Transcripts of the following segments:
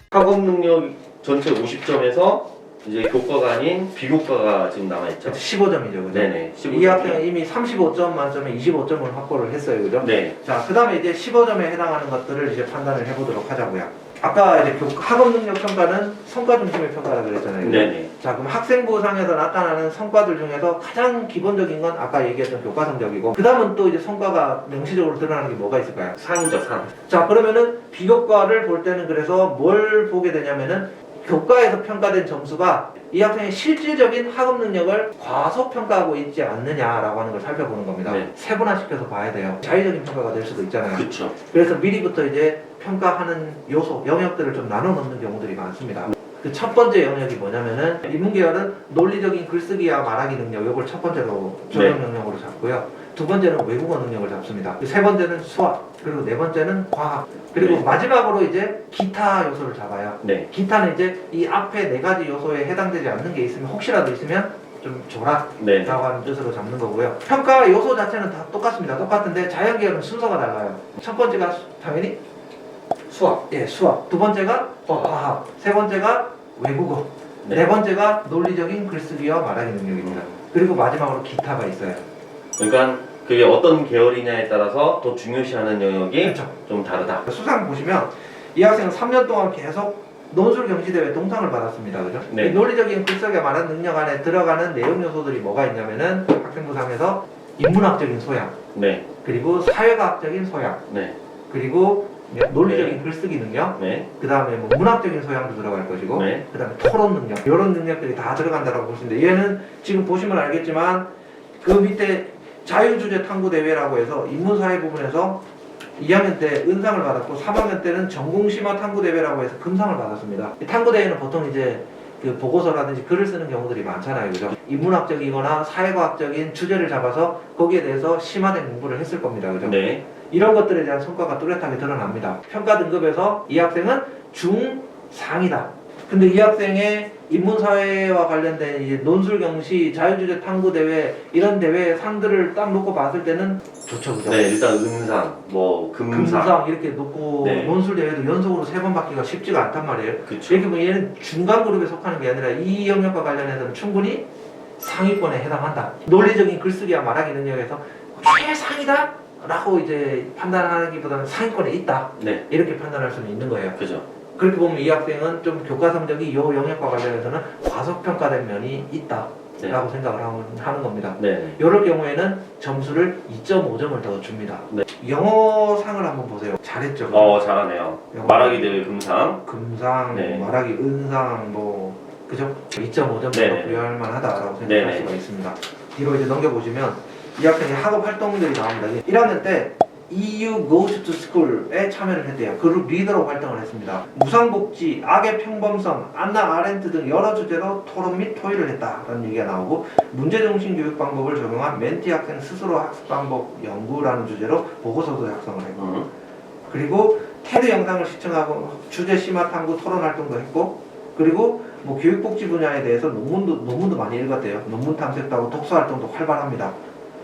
학업 능력 전체 50점에서 이제 교과가 아닌 비교과가 지금 남아있죠. 15점이죠. 그죠? 네네. 15점. 이 학생은 이미 35점 만점에 25점을 확보를 했어요. 그죠? 네. 자, 그 다음에 이제 15점에 해당하는 것들을 이제 판단을 해보도록 하자고요. 아까 이제 학업 능력 평가는 성과 중심의 평가라 그랬잖아요. 그죠? 네네. 자, 그럼 학생부상에서 나타나는 성과들 중에서 가장 기본적인 건 아까 얘기했던 교과 성적이고, 그 다음은 또 이제 성과가 명시적으로 드러나는 게 뭐가 있을까요? 상이죠, 상. 자, 그러면은 비교과를 볼 때는 그래서 뭘 보게 되냐면은 교과에서 평가된 점수가 이 학생의 실질적인 학업 능력을 과소평가하고 있지 않느냐라고 하는 걸 살펴보는 겁니다. 네. 세분화시켜서 봐야 돼요. 자의적인 평가가 될 수도 있잖아요. 그쵸. 그래서 미리부터 이제 평가하는 요소, 영역들을 좀 나눠 놓는 경우들이 많습니다. 그 첫 번째 영역이 뭐냐면은 인문계열은 논리적인 글쓰기와 말하기 능력, 이걸 첫 번째로 조정 영역으로 잡고요. 두 번째는 외국어 능력을 잡습니다. 세 번째는 수학, 그리고 네 번째는 과학, 그리고 네. 마지막으로 이제 기타 요소를 잡아요. 네. 기타는 이제 이 앞에 네 가지 요소에 해당되지 않는 게 있으면 혹시라도 있으면 좀 줘라 네. 라고 하는 뜻으로 잡는 거고요. 평가 요소 자체는 다 똑같습니다. 똑같은데 자연계열은 순서가 달라요. 첫 번째가 당연히 수학. 예, 수학. 두 번째가 과학. 세 번째가 외국어. 네 번째가 논리적인 글쓰기와 말하기 능력입니다. 그리고 마지막으로 기타가 있어요. 그러니까 그게 어떤 계열이냐에 따라서 더 중요시하는 영역이 그렇죠. 좀 다르다. 수상 보시면 이 학생은 3년 동안 계속 논술 경시대회 동상을 받았습니다. 그죠? 네. 이 논리적인 글쓰기와 말하는 능력 안에 들어가는 내용 요소들이 뭐가 있냐면은 학생부상에서 인문학적인 소양, 네. 그리고 사회과학적인 소양, 네. 그리고 논리적인 네. 글쓰기 능력, 네. 그 다음에 뭐 문학적인 소양도 들어갈 것이고, 네. 그 다음에 토론 능력, 이런 능력들이 다 들어간다고 볼 수 있는데, 얘는 지금 보시면 알겠지만 그 밑에 자유주제 탐구대회라고 해서 인문사회 부분에서 2학년 때 은상을 받았고 3학년 때는 전공심화 탐구대회라고 해서 금상을 받았습니다. 이 탐구대회는 보통 이제 그 보고서라든지 글을 쓰는 경우들이 많잖아요. 그죠? 인문학적이거나 사회과학적인 주제를 잡아서 거기에 대해서 심화된 공부를 했을 겁니다. 그죠? 네. 이런 것들에 대한 성과가 뚜렷하게 드러납니다. 평가 등급에서 이 학생은 중상이다. 근데 이 학생의 인문사회와 관련된 이제 논술 경시, 자유주제 탐구대회 이런 대회 상들을 딱 놓고 봤을 때는 좋죠, 그죠? 네. 일단 은상, 뭐 금상. 이렇게 놓고 네. 논술 대회도 연속으로 3번 받기가 쉽지가 않단 말이에요. 그쵸. 이렇게 보면 얘는 중간 그룹에 속하는 게 아니라 이 영역과 관련해서는 충분히 상위권에 해당한다. 논리적인 글쓰기와 말하기 능력에서 최상이다? 라고 이제 판단하기보다는 상위권에 있다. 네. 이렇게 판단할 수는 있는 거예요. 그죠. 그렇게 보면 이 학생은 좀 교과 성적이 이 영역과 관련해서는 과소평가된 면이 있다 네. 라고 생각을 하는 겁니다. 네. 이럴 경우에는 점수를 2.5점을 더 줍니다. 네. 영어상을 한번 보세요. 잘했죠? 잘하네요. 영어. 말하기 대회 금상. 금상, 네. 말하기 은상, 뭐 그죠? 2.5점 네. 정도 부여할 만하다라고 생각할 네. 수가 있습니다. 뒤로 이제 넘겨보시면 이 학생의 학업 활동들이 나옵니다. 1학년 때 EU Goes to School에 참여를 했대요. 그룹 리더로 활동을 했습니다. 무상복지, 악의 평범성, 안나 아렌트 등 여러 주제로 토론 및 토의를 했다라는 얘기가 나오고, 문제중심 교육 방법을 적용한 멘티 학생 스스로 학습 방법 연구라는 주제로 보고서도 작성을 했고, 그리고 테드 영상을 시청하고 주제 심화 탐구 토론 활동도 했고, 그리고 뭐 교육복지 분야에 대해서 논문도 많이 읽었대요. 논문 탐색도 하고 독서 활동도 활발합니다.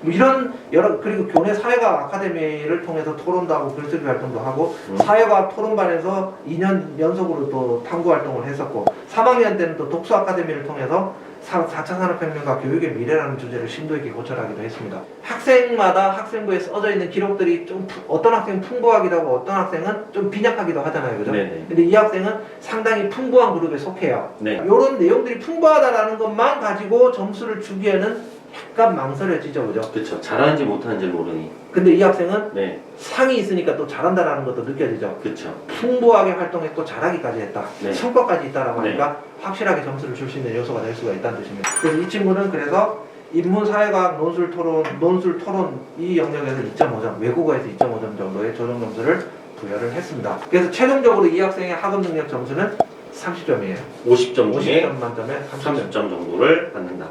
뭐 이런 그리고 교내 사회과학 아카데미를 통해서 토론도 하고 글쓰기 활동도 하고, 사회과학 토론반에서 2년 연속으로 또 탐구 활동을 했었고, 3학년 때는 또 독서 아카데미를 통해서 4차 산업혁명과 교육의 미래라는 주제를 심도 있게 고찰하기도 했습니다. 학생마다 학생부에 써져 있는 기록들이 좀 어떤 학생은 풍부하기도 하고 어떤 학생은 좀 빈약하기도 하잖아요. 그죠? 네네. 근데 이 학생은 상당히 풍부한 그룹에 속해요. 네. 이런 내용들이 풍부하다라는 것만 가지고 점수를 주기에는 약간 망설여지죠. 그죠? 그쵸. 잘하는지 못하는지를 모르니. 근데 이 학생은 네. 상이 있으니까 또 잘한다라는 것도 느껴지죠. 그쵸. 풍부하게 활동했고 잘하기까지 했다. 네. 성과까지 있다라고 네. 하니까 확실하게 점수를 줄 수 있는 요소가 될 수가 있다는 뜻입니다. 그래서 이 친구는 그래서 인문사회과학 논술 토론 이 영역에서 2.5점, 외국어에서 2.5점 정도의 조정 점수를 부여를 했습니다. 그래서 최종적으로 이 학생의 학업 능력 점수는 30점이에요. 50점 중에 50점 만점에 30점 정도를 받는다.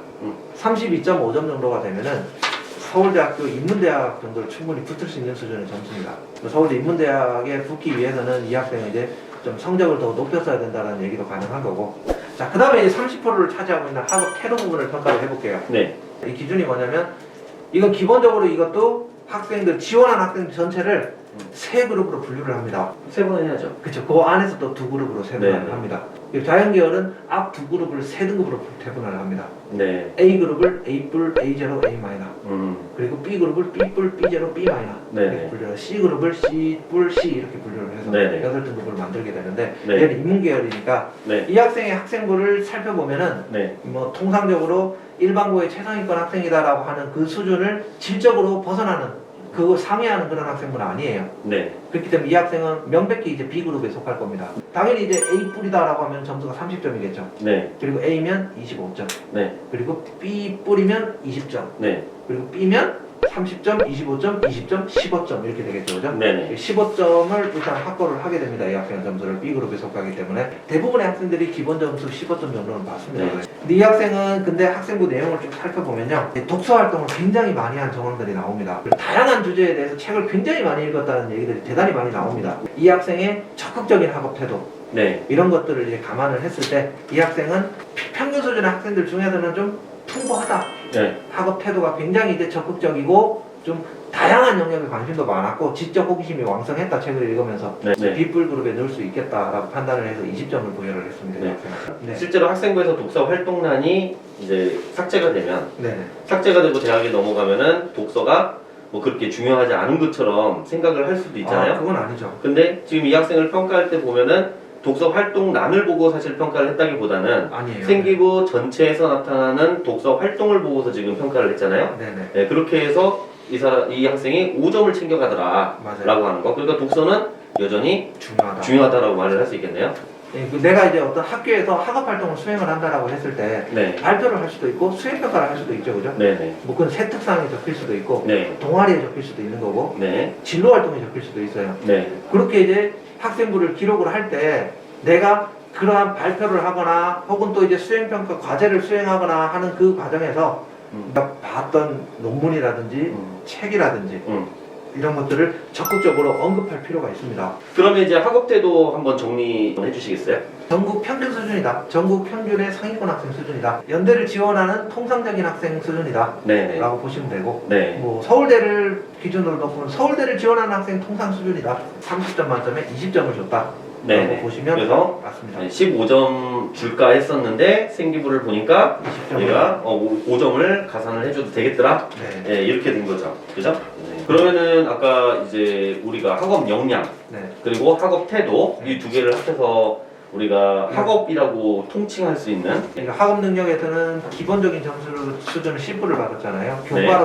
32.5점 정도가 되면은 서울대학교 인문대학 정도를 충분히 붙을 수 있는 수준의 점수입니다. 서울대 인문대학에 붙기 위해서는 이 학생은 이제 좀 성적을 더 높였어야 된다는 얘기도 가능한 거고. 자, 그 다음에 이제 30%를 차지하고 있는 학업 태도 부분을 평가를 해볼게요. 네. 이 기준이 뭐냐면, 이건 기본적으로 이것도 학생들, 지원한 학생들 전체를 세 그룹으로 분류를 합니다. 세 번은 해야죠. 그렇죠. 그 안에서 또 두 그룹으로 세분화를 네. 합니다. 그리고 자연계열은 앞 두 그룹을 세 등급으로 세분화를 합니다. 네. A 그룹을 A+, A0, A-, 그리고 B 그룹을 B+, B0, B-, 네. 이렇게 분류를, C 그룹을 C+, C 이렇게 분류를 해서 네. 8등급을 만들게 되는데, 네. 얘는 인문계열이니까 네. 이 학생의 학생부를 살펴보면은 네. 뭐 통상적으로 일반고의 최상위권 학생이다라고 하는 그 수준을 질적으로 벗어나는, 그거 상회하는 그런 학생은 아니에요. 네. 그렇기 때문에 이 학생은 명백히 이제 B그룹에 속할 겁니다. 당연히 이제 A+이다라고 하면 점수가 30점이겠죠. 네. 그리고 A면 25점. 네. 그리고 B+이면 20점. 네. 그리고 B면 30점, 25점, 20점, 15점 이렇게 되겠죠. 그죠? 네네. 15점을 일단 확보를 하게 됩니다. 이 학생 점수를 B그룹에 속하기 때문에 대부분의 학생들이 기본 점수 15점 정도는 받습니다. 네. 근데 이 학생은 근데 학생부 내용을 좀 살펴보면요, 독서 활동을 굉장히 많이 한 정황들이 나옵니다. 그리고 다양한 주제에 대해서 책을 굉장히 많이 읽었다는 얘기들이 대단히 많이 나옵니다. 이 학생의 적극적인 학업 태도, 네. 이런 것들을 이제 감안을 했을 때 이 학생은 평균 수준의 학생들 중에서는 좀 풍부하다. 네. 학업 태도가 굉장히 이제 적극적이고 좀 다양한 영역에 관심도 많았고 지적 호기심이 왕성했다. 책을 읽으면서 네. 네. B뿔 그룹에 넣을 수 있겠다라고 판단을 해서 20점을 부여를 했습니다. 네. 이 학생은. 네. 실제로 학생부에서 독서 활동란이 이제 삭제가 되면, 네. 삭제가 되고 대학에 넘어가면은 독서가 뭐 그렇게 중요하지 않은 것처럼 생각을 할 수도 있잖아요. 그건 아니죠. 근데 지금 이 학생을 평가할 때 보면은 독서 활동란을 보고 사실 평가를 했다기보다는 아니에요. 생기부 전체에서 나타나는 독서 활동을 보고서 지금 평가를 했잖아요. 네네. 네, 그렇게 해서 이 학생이 5점을 챙겨가더라 맞아요. 라고 하는 거. 그러니까 독서는 여전히 중요하다. 중요하다라고 말을 할 수 있겠네요. 네, 내가 이제 어떤 학교에서 학업 활동을 수행을 한다라고 했을 때 네. 발표를 할 수도 있고 수행 평가를 할 수도 있죠, 그죠? 네네. 뭐 그건 새 특성에 적힐 수도 있고 네. 동아리에 적힐 수도 있는 거고 네. 진로 활동에 적힐 수도 있어요. 네. 그렇게 이제 학생부를 기록을 할 때 내가 그러한 발표를 하거나 혹은 또 이제 수행평가 과제를 수행하거나 하는 그 과정에서 내가 봤던 논문이라든지 책이라든지 이런 것들을 적극적으로 언급할 필요가 있습니다. 그러면 이제 학업태도 한번 정리해 주시겠어요? 전국 평균 수준이다. 전국 평균의 상위권 학생 수준이다. 연대를 지원하는 통상적인 학생 수준이다. 네네. 라고 보시면 되고, 네. 뭐 서울대를 기준으로 놓고는 서울대를 지원하는 학생 통상 수준이다. 30점 만점에 20점을 줬다. 네네. 라고 보시면 그래서 맞습니다. 15점 줄까 했었는데 생기부를 보니까 20점을. 얘가 5점을 가산을 해줘도 되겠더라. 네. 네, 이렇게 된 거죠. 그죠? 네. 그러면은 아까 이제 우리가 학업 역량 네. 그리고 학업 태도 이 두 개를 합해서 우리가 네. 학업이라고 통칭할 수 있는 그러니까 학업 능력에서는 기본적인 점수 수준을 C뿔을 받았잖아요.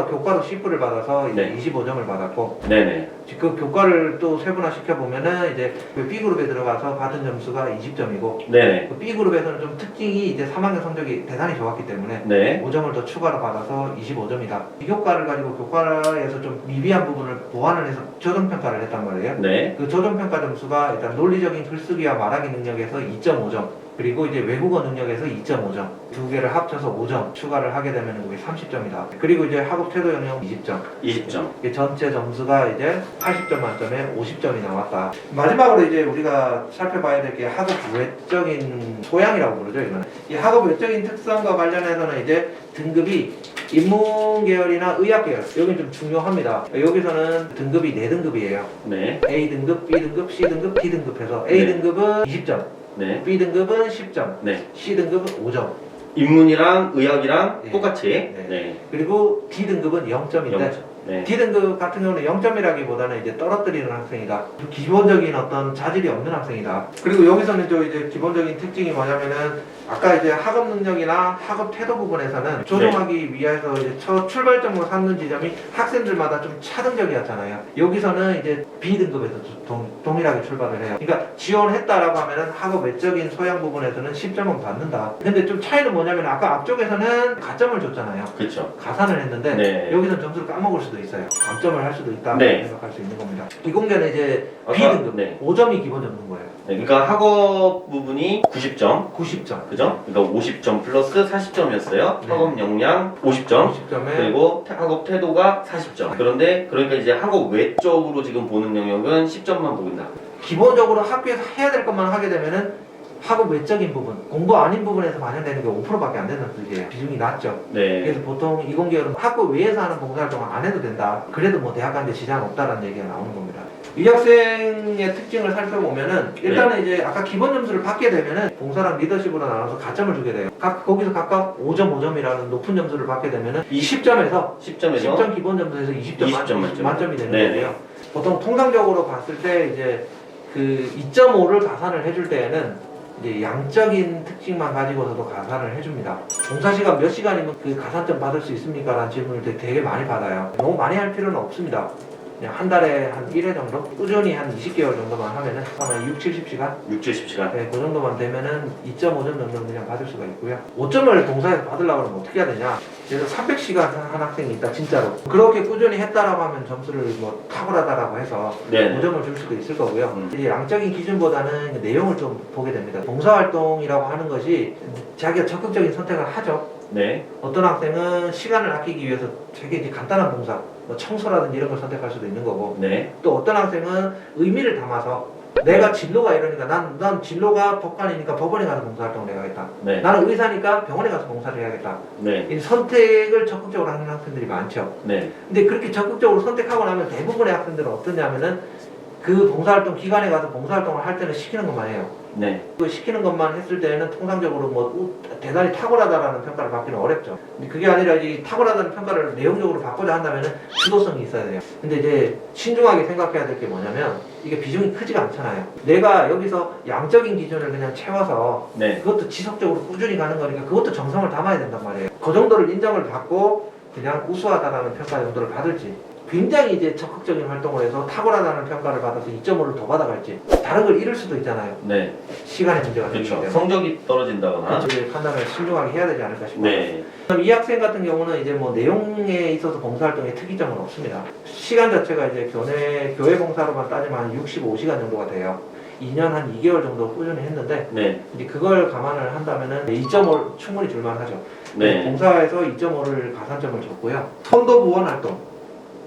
교과로 C뿔을 받아서 이제 네. 25점을 받았고, 네네. 그 교과를 또 세분화시켜 보면은 이제 그 B그룹에 들어가서 받은 점수가 20점이고, 네네. 그 B그룹에서는 좀 특징이 이제 3학년 성적이 대단히 좋았기 때문에 네. 5점을 더 추가로 받아서 25점이다. 이 교과를 가지고 교과에서 좀 미비한 부분을 보완을 해서 조정평가를 했단 말이에요. 네. 그 조정평가 점수가 일단 논리적인 글쓰기와 말하기 능력에서 2.5점, 그리고 이제 외국어 능력에서 2.5점, 두 개를 합쳐서 5점 추가를 하게 되면 그게 30점이다. 그리고 이제 학업 태도 영역 20점. 20점. 이게 전체 점수가 이제 80점 만점에 50점이 나왔다. 마지막으로 이제 우리가 살펴봐야 될 게 학업 외적인 소양이라고 부르죠, 이거는. 이 학업 외적인 특성과 관련해서는 이제 등급이 인문 계열이나 의학 계열, 여기 좀 중요합니다. 여기서는 등급이 4등급이에요. 네. A 등급, B 등급, C 등급, D 등급 해서 A 네. 등급은 20점, 네. B 등급은 10점, 네. C 등급은 5점, 인문이랑 의학이랑 네. 똑같이. 네. 네. 그리고 D 등급은 0점인데 0점. 네. D등급 같은 경우는 0점이라기보다는 이제 떨어뜨리는 학생이다. 기본적인 어떤 자질이 없는 학생이다. 그리고 여기서는 저 이제 기본적인 특징이 뭐냐면은 아까 이제 학업 능력이나 학업 태도 부분에서는 조정하기 위해서 이제 첫 출발점으로 삼는 지점이 학생들마다 좀 차등적이었잖아요. 여기서는 이제 B등급에서 동일하게 출발을 해요. 그러니까 지원했다라고 하면은 학업 외적인 소양 부분에서는 10점은 받는다. 근데 좀 차이는 뭐냐면 아까 앞쪽에서는 가점을 줬잖아요. 그렇죠. 가산을 했는데 네. 여기서는 점수를 까먹을 수도 있어요. 감점을 할 수도 있다 네. 생각할 수 있는 겁니다. 이공계는 이제 아까- B등급 네. 5점이 기본 점수인 거예요. 네. 그러니까 학업 부분이 90점. 90점. 그죠? 그죠? 그러니까 50점 플러스 40점이었어요. 네. 학업 역량 50점. 50점에 그리고 학업 태도가 40점. 그런데 그러니까 이제 학업 외적으로 지금 보는 영역은 10점만 보인다. 기본적으로 학교에서 해야 될 것만 하게 되면은 학업 외적인 부분, 공부 아닌 부분에서 반영되는 게 5%밖에 안 된다는 뜻이에요. 비중이 낮죠. 네. 그래서 보통 이공계열은 학교 외에서 하는 봉사활동을 안 해도 된다. 그래도 뭐 대학 가는데 지장 없다라는 얘기가 나오는 겁니다. 이 학생의 특징을 살펴보면은 일단은 이제 아까 기본 점수를 받게 되면은 봉사랑 리더십으로 나눠서 가점을 주게 돼요. 거기서 각각 5점, 5점이라는 높은 점수를 받게 되면은 10점에서 10점 기본 점수에서 20점 만점이 되는 네네. 거고요. 보통 통상적으로 봤을 때 이제 그 2.5를 가산을 해줄 때에는 이제 양적인 특징만 가지고서도 가산을 해줍니다. 봉사 시간 몇 시간이면 그 가산점 받을 수 있습니까? 라는 질문을 되게 많이 받아요. 너무 많이 할 필요는 없습니다. 그냥 한 달에 한 1회 정도? 꾸준히 한 20개월 정도만 하면은 아마 6, 70시간? 6, 70시간. 네, 그 정도만 되면은 2.5점 정도는 그냥 받을 수가 있고요. 5점을 봉사에서 받으려고 하면 어떻게 해야 되냐? 예를 들어 300시간 한 학생이 있다, 진짜로. 그렇게 꾸준히 했다라고 하면 점수를 뭐 탁월하다라고 해서 네. 5점을 줄 수도 있을 거고요. 이제 양적인 기준보다는 내용을 좀 보게 됩니다. 봉사활동이라고 하는 것이 자기가 적극적인 선택을 하죠. 네. 어떤 학생은 시간을 아끼기 위해서 되게 이제 간단한 봉사, 뭐 청소라든지 이런 걸 선택할 수도 있는 거고, 네. 또 어떤 학생은 의미를 담아서 내가 진로가 이러니까 난 진로가 법관이니까 법원에 가서 봉사활동을 해야겠다. 네. 나는 의사니까 병원에 가서 봉사를 해야겠다. 네. 이 선택을 적극적으로 하는 학생들이 많죠. 네. 근데 그렇게 적극적으로 선택하고 나면 대부분의 학생들은 어떠냐면은 그 봉사활동 기관에 가서 봉사활동을 할 때는 시키는 것만 해요. 네. 그 시키는 것만 했을 때는 통상적으로 뭐 대단히 탁월하다라는 평가를 받기는 어렵죠. 근데 그게 아니라 이 탁월하다는 평가를 내용적으로 받고자 한다면은 주도성이 있어야 돼요. 근데 이제 신중하게 생각해야 될 게 뭐냐면 이게 비중이 크지가 않잖아요. 내가 여기서 양적인 기준을 그냥 채워서 네. 그것도 지속적으로 꾸준히 가는 거니까 그것도 정성을 담아야 된단 말이에요. 그 정도를 인정을 받고 그냥 우수하다라는 평가 정도를 받을지, 굉장히 이제 적극적인 활동을 해서 탁월하다는 평가를 받아서 2.5를 더 받아갈지, 다른 걸 잃을 수도 있잖아요. 네. 시간의 문제가 되기 그렇죠. 때문에. 성적이 떨어진다거나. 그렇죠. 판단을 신중하게 해야 되지 않을까 싶어요. 네. 그럼 이 학생 같은 경우는 이제 뭐 내용에 있어서 봉사활동의 특이점은 없습니다. 시간 자체가 이제 교회 봉사로만 따지면 한 65시간 정도가 돼요. 2년 한 2개월 정도 꾸준히 했는데 네. 이제 그걸 감안을 한다면은 2.5 충분히 줄만하죠. 네. 봉사에서 2.5를 가산점을 줬고요. 선도 부원 활동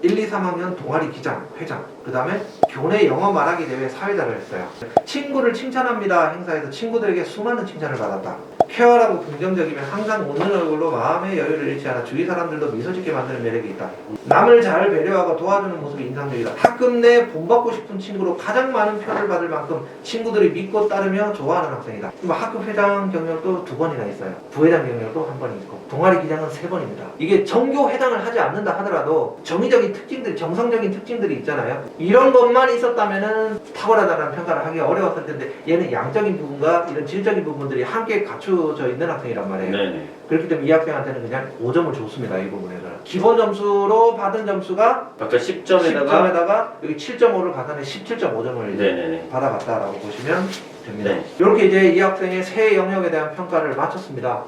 1, 2, 3학년 동아리 기장, 회장, 그 다음에 교내 영어 말하기 대회 사회자를 했어요. 친구를 칭찬합니다 행사에서 친구들에게 수많은 칭찬을 받았다. 쾌활하고 긍정적이면 항상 웃는 얼굴로 마음의 여유를 잃지 않아 주위 사람들도 미소 짓게 만드는 매력이 있다. 남을 잘 배려하고 도와주는 모습이 인상적이다. 학급 내 본받고 싶은 친구로 가장 많은 표를 받을 만큼 친구들이 믿고 따르며 좋아하는 학생이다. 학급 회장 경력도 2번이나 있어요. 부회장 경력도 1번 있고, 동아리 기장은 3번입니다. 이게 정교 회장을 하지 않는다 하더라도 정의적인 특징들, 정성적인 특징들이 있잖아요. 이런 것만 있었다면은 탁월하다는 평가를 하기 어려웠을 텐데 얘는 양적인 부분과 이런 질적인 부분들이 함께 갖춰져 있는 학생이란 말이에요. 네네. 그렇기 때문에 이 학생한테는 그냥 5점을 줬습니다. 이 부분에서는. 기본 점수로 받은 점수가 아까 10점에다가 10점에다가 여기 7.5를 가산해 17.5점을 이제 네네네. 받아갔다라고 보시면 됩니다. 네. 이렇게 이제 이 학생의 세 영역에 대한 평가를 마쳤습니다.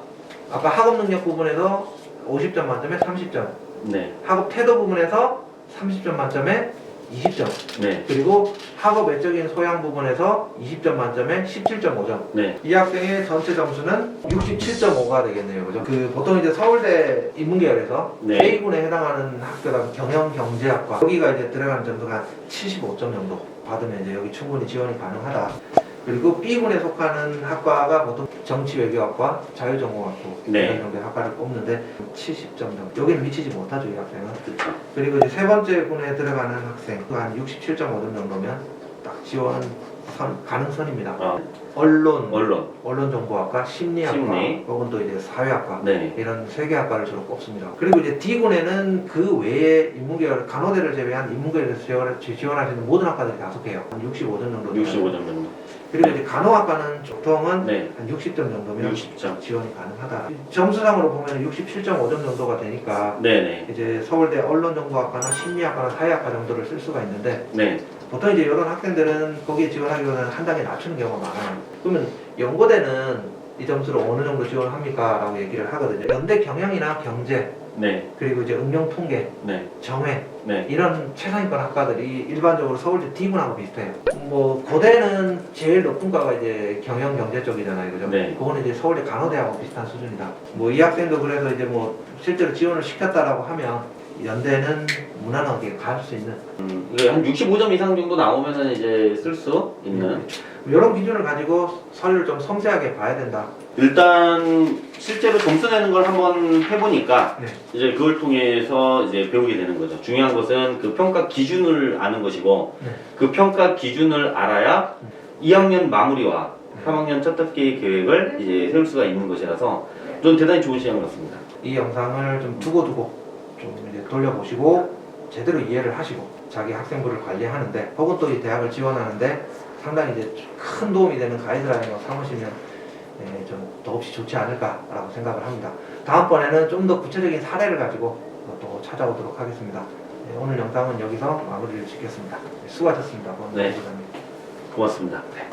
아까 학업 능력 부분에서 50점 만점에 30점, 네. 학업 태도 부분에서 30점 만점에 20점, 네. 그리고 학업 외적인 소양 부분에서 20점 만점에 17.5점. 네. 이 학생의 전체 점수는 67.5가 되겠네요. 그죠? 그 보통 이제 서울대 인문계열에서 네. A군에 해당하는 학교라면 경영경제학과, 여기가 이제 들어가는 점수가 한 75점 정도 받으면 이제 여기 충분히 지원이 가능하다. 그리고 B군에 속하는 학과가 보통 정치외교학과, 자유전공학부 네. 이런 정도의 학과를 뽑는데 70점 정도. 여기는 미치지 못하죠, 이 학생은. 그렇죠. 그리고 이제 세 번째 군에 들어가는 학생, 한 67.5점 정도면 딱 지원 가능선입니다. 언론정보학과, 심리학과, 심리. 혹은 또 이제 사회학과, 네. 이런 세 개 학과를 주로 뽑습니다. 그리고 이제 D군에는 그 외에 인문계열, 간호대를 제외한 인문계열에서 지원할 수 있는 모든 학과들이 5개예요. 한 65점 정도. 65점 정도. 그리고 이제 간호학과는 보통은 네. 한 60점 정도면 60점. 지원이 가능하다. 점수상으로 보면 67.5점 정도가 되니까 네네. 이제 서울대 언론정보학과나 심리학과나 사회학과 정도를 쓸 수가 있는데, 네. 보통 이제 이런 학생들은 거기에 지원하기보다는 한 단계 낮추는 경우가 많아요. 그러면 연고대는 이 점수를 어느 정도 지원을 합니까? 라고 얘기를 하거든요. 연대 경영이나 경제, 네, 그리고 이제 응용 통계, 네, 정회 네, 이런 최상위권 학과들이 일반적으로 서울대 D문하고 비슷해요. 뭐 고대는 제일 높은 과가 이제 경영 경제 쪽이잖아요, 그죠? 네. 그거는 이제 서울대 간호대하고 비슷한 수준이다. 뭐 이 학생도 그래서 이제 뭐 실제로 지원을 시켰다라고 하면 연대는 무난하게 갈 수 있는 이게 한 65점 이상 정도 나오면은 이제 쓸 수 있는. 이런 기준을 가지고 서류를 좀 섬세하게 봐야 된다. 일단 실제로 점수 내는 걸 한번 해보니까 네. 이제 그걸 통해서 이제 배우게 되는 거죠. 중요한 것은 그 평가 기준을 아는 것이고 네. 그 평가 기준을 알아야 2학년 마무리와 3학년 첫 학기 계획을 이제 세울 수가 있는 것이라서 좀 대단히 좋은 시간 같습니다. 이 영상을 좀 두고두고 좀 이제 돌려보시고 제대로 이해를 하시고 자기 학생부를 관리하는데 혹은 또 이 대학을 지원하는데 상당히 이제 큰 도움이 되는 가이드라인으로 삼으시면 좀 더없이 좋지 않을까라고 생각을 합니다. 다음번에는 좀 더 구체적인 사례를 가지고 또 찾아오도록 하겠습니다. 오늘 영상은 여기서 마무리를 짓겠습니다. 수고하셨습니다. 네. 부장님. 고맙습니다. 네.